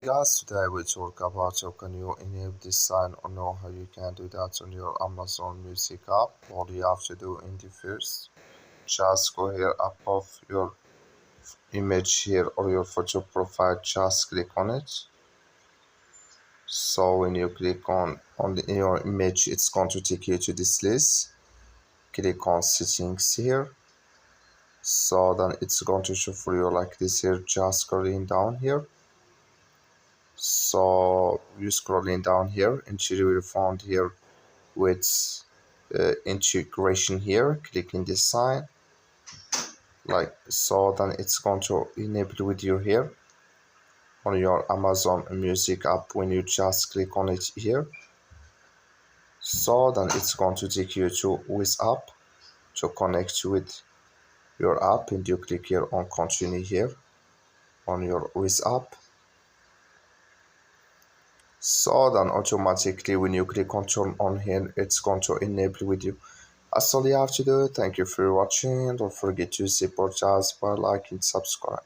Guys, today we talk about how can you enable this sign or know how you can do that on your Amazon Music app. All you have to do in the first, just go here above your image here or your photo profile, just click on it. So when you click on your image, it's going to take you to this list. Click on settings here. So then it's going to show for you like this here, just scrolling down here. So you scrolling down here until you will find here with integration here, clicking this sign like so, then it's going to enable with you here on your Amazon Music app when you just click on it here. So then it's going to take you to Waze app to connect with your app, and you click here on continue here on your Waze app. So then automatically when you click on turn on here, it's going to enable with you. That's all you have to do. Thank you for watching. Don't forget to support us by liking, subscribe.